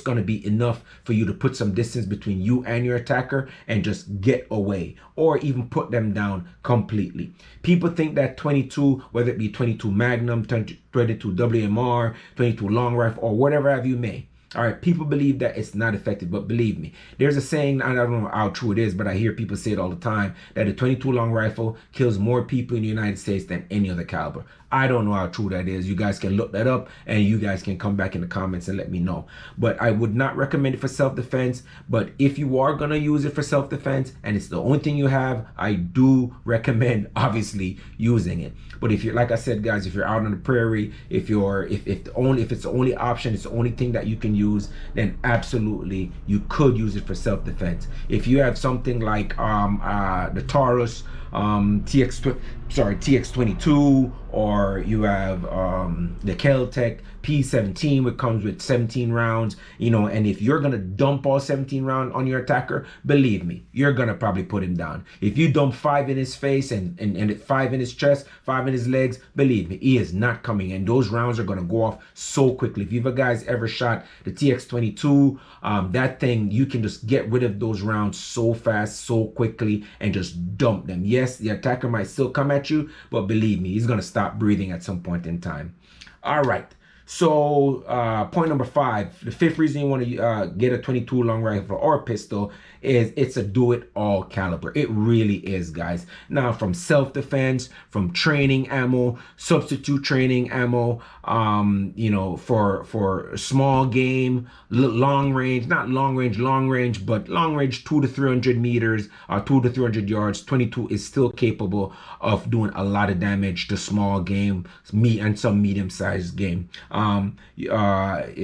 it's going to be enough for you to put some distance between you and your attacker and just get away, or even put them down completely. People think that 22, whether it be 22 Magnum, 22 WMR, 22 long rifle, or whatever have you may, all right, people believe that it's not effective, but believe me, there's a saying, I don't know how true it is, but I hear people say it all the time, that a 22 long rifle kills more people in the United States than any other caliber. I don't know how true that is. You guys can look that up, and you guys can come back in the comments and let me know. But I would not recommend it for self-defense. But if you are going to use it for self-defense and it's the only thing you have, I do recommend, obviously, using it. But if you're, like I said, guys, if you're out on the prairie, if it's the only option, it's the only thing that you can use, then absolutely you could use it for self-defense. If you have something like the Taurus TX22, or you have the Keltec P17, which comes with 17 rounds, you know, and if you're gonna dump all 17 rounds on your attacker, believe me, you're gonna probably put him down. If you dump 5 in his face and 5 in his chest, 5 in his legs, believe me, he is not coming, and those rounds are gonna go off so quickly. If you guys ever shot the TX22, that thing, you can just get rid of those rounds so fast, so quickly, and just dump them. Yes, the attacker might still come at you, but believe me, he's gonna stop breathing at some point in time. All right. So point number 5, the 5th reason you want to get a 22 long rifle or pistol is it's a do-it-all caliber. It really is, guys. Now, from self-defense, from training ammo, substitute training ammo, you know, for small game, long range, not long range, but long range 200 to 300 meters, 200 to 300 yards, 22 is still capable of doing a lot of damage to small game, and some medium-sized game.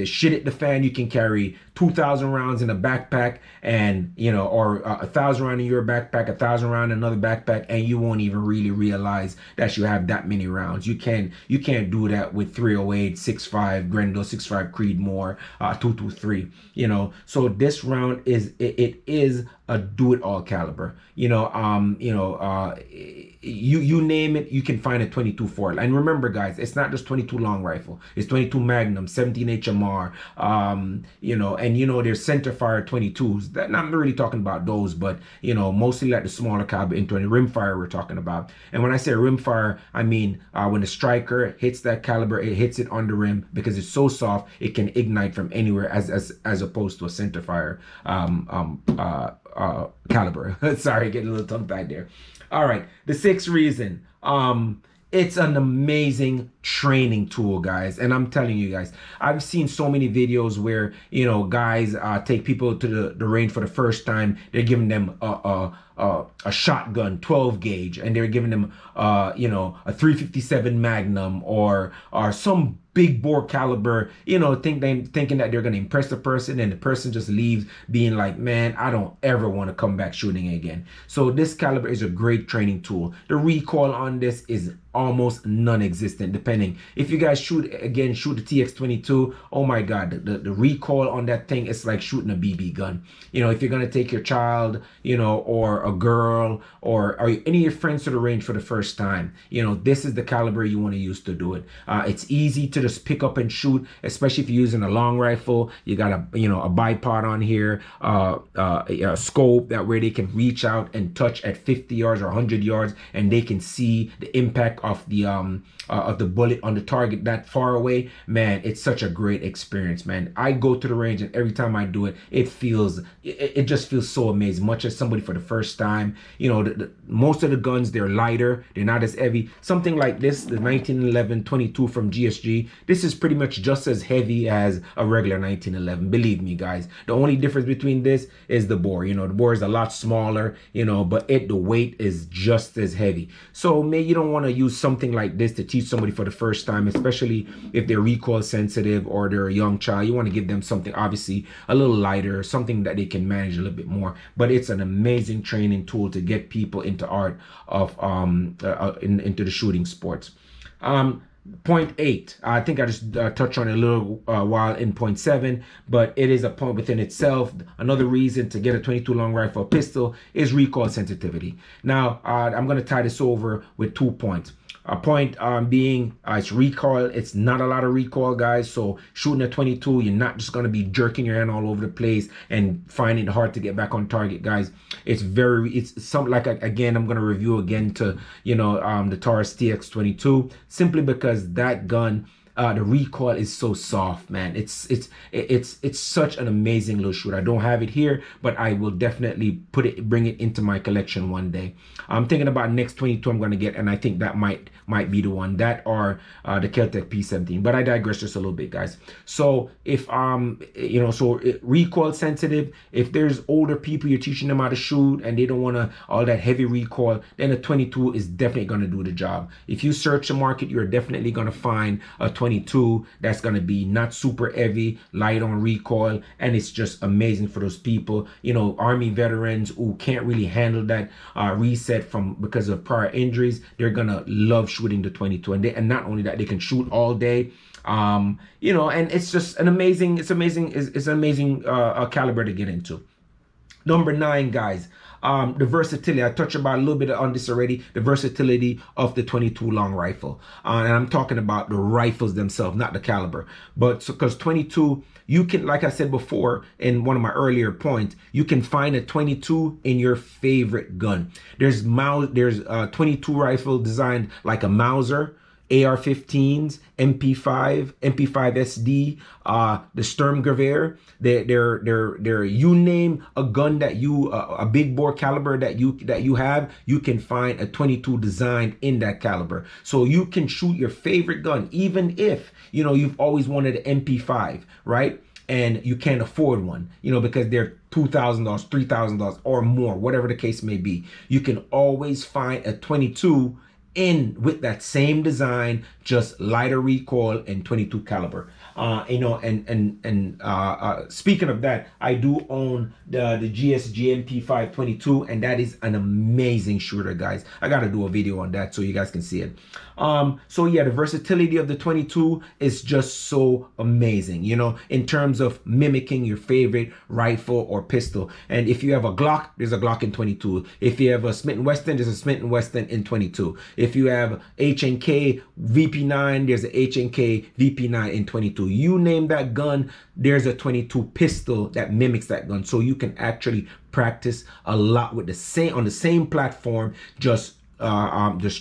Shit at the fan, you can carry 2,000 rounds in a backpack, and you know, or 1,000 rounds in your backpack, 1,000 rounds in another backpack, and you won't even really realize that you have that many rounds. You can't do that with 308, 6.5 Grendel, 6.5 Creedmoor, 223. You know, so this round is it is a do-it-all caliber. You name it, you can find a 22 for it. And remember, guys, it's not just 22 long rifle. It's 22 Magnum, 17 HMR, you know, and you know, there's center fire 22s. That, I'm not really talking about those, but you know, mostly like the smaller caliber in 20 rimfire we're talking about. And when I say rimfire, I mean when the striker hits that caliber, it hits it on the rim because it's so soft it can ignite from anywhere, as opposed to a center fire caliber. Sorry, getting a little tongue tied there. All right, the 6th reason, it's an amazing training tool, guys. And I'm telling you guys, I've seen so many videos where, you know, guys take people to the range for the first time. They're giving them a shotgun 12 gauge, and they're giving them you know, a 357 Magnum or some big bore caliber, you know, thinking that they're going to impress the person, and the person just leaves being like, man, I don't ever want to come back shooting again. So this caliber is a great training tool. The recoil on this is almost non-existent, depending. If you guys shoot the TX22, oh my god, the recoil on that thing is like shooting a BB gun. You know, if you're going to take your child, you know, or a girl, or any of your friends to the range for the first time, you know, this is the caliber you want to use to do it. It's easy to just pick up and shoot, especially if you're using a long rifle. You got a bipod on here, a scope that where they can reach out and touch at 50 yards or 100 yards, and they can see the impact of the bullet on the target that far away. Man, it's such a great experience, man. I go to the range, and every time I do it, it just feels so amazing. Much as somebody for the first time, you know, most of the guns, they're lighter, they're not as heavy. Something like this, the 1911 22 from GSG, this is pretty much just as heavy as a regular 1911. Believe me, guys. The only difference between this is the bore. You know, the bore is a lot smaller, you know, but the weight is just as heavy. So maybe you don't want to use something like this to teach somebody for the first time, especially if they're recoil sensitive or they're a young child. You want to give them something obviously a little lighter, something that they can manage a little bit more. But it's an amazing training tool to get people into art of into the shooting sports. Point 8, I think I just touched on it a little while in point 7, but it is a point within itself. Another reason to get a 22 long rifle pistol is recoil sensitivity. Now, I'm going to tie this over with 2 points. A point being it's recoil. It's not a lot of recoil, guys. So shooting a 22, you're not just going to be jerking your hand all over the place and finding it hard to get back on target, guys. It's something like, again, I'm going to review again to, the Taurus TX22, simply because that gun, the recoil is so soft, man. It's such an amazing little shooter. I don't have it here, but I will definitely bring it into my collection one day. I'm thinking about next 22 I'm going to get, and I think that might be the one, that or the Kel-Tec P17. But I digress just a little bit, guys. So if recoil sensitive, if there's older people you're teaching them how to shoot and they don't want all that heavy recoil, then a 22 is definitely going to do the job. If you search the market, you're definitely going to find a 22 that's going to be not super heavy, light on recoil, and it's just amazing for those people, Army veterans who can't really handle that reset because of prior injuries. They're gonna love shooting the 22, and not only that, they can shoot all day. And it's just an amazing caliber to get into. Number 9, guys, the versatility. I touched about a little bit on this already, the versatility of the 22 long rifle. And I'm talking about the rifles themselves, not the caliber. But because 22, you can, like I said before in one of my earlier points, you can find a 22 in your favorite gun. There's a 22 rifle designed like a Mauser, AR-15s, MP5 SD, the Sturmgewehr. They're you name a gun that a big bore caliber that you have, you can find a 22 designed in that caliber. So you can shoot your favorite gun, even if you've always wanted an MP5, right? And you can't afford one, because they're $2,000, $3,000 or more, whatever the case may be. You can always find a 22 with that same design, just lighter recoil and 22 caliber. Speaking of that, I do own the GSG MP5 22, and that is an amazing shooter, guys. I gotta do a video on that so you guys can see it. So yeah, the versatility of the 22 is just so amazing, in terms of mimicking your favorite rifle or pistol. And if you have a Glock, there's a Glock in 22. If you have a Smith & Wesson, there's a Smith & Wesson in 22. If you have H&K VP9, there's a H&K VP9 in 22. You name that gun, there's a 22 pistol that mimics that gun. So you can actually practice a lot with on the same platform, just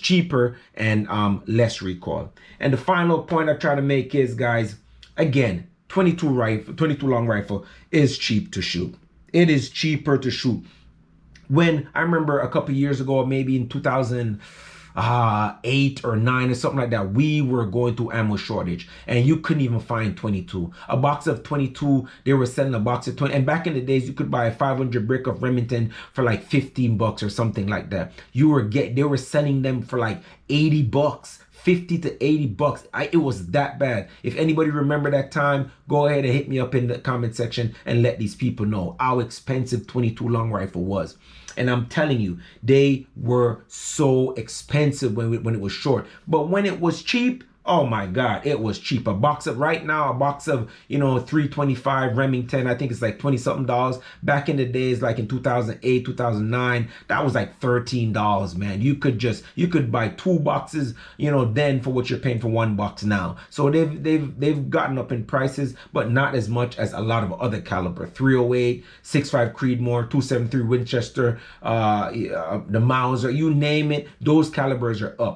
cheaper and less recoil. And the final point I try to make is, guys, again, 22 long rifle is cheap to shoot. It is cheaper to shoot. When I remember a couple years ago, maybe in 2008 or 9 or something like that, we were going through ammo shortage, and you couldn't even find 22. A box of 22, they were selling a box of 20, and back in the days you could buy a 500 brick of Remington for like 15 bucks or something like that. They were selling them for like 80 bucks. 50 to 80 bucks. It was that bad. If anybody remember that time, go ahead and hit me up in the comment section and let these people know how expensive 22 long rifle was. And I'm telling you, they were so expensive when it was short. But when it was cheap, oh my God, it was cheap. Right now, a box of, 325 Remington, I think it's like 20 something dollars. Back in the days, like in 2008, 2009, that was like $13, man. You could buy 2 boxes, then for what you're paying for 1 box now. So they've gotten up in prices, but not as much as a lot of other caliber. 308, 6.5 Creedmoor, 273 Winchester, the Mauser, you name it, those calibers are up.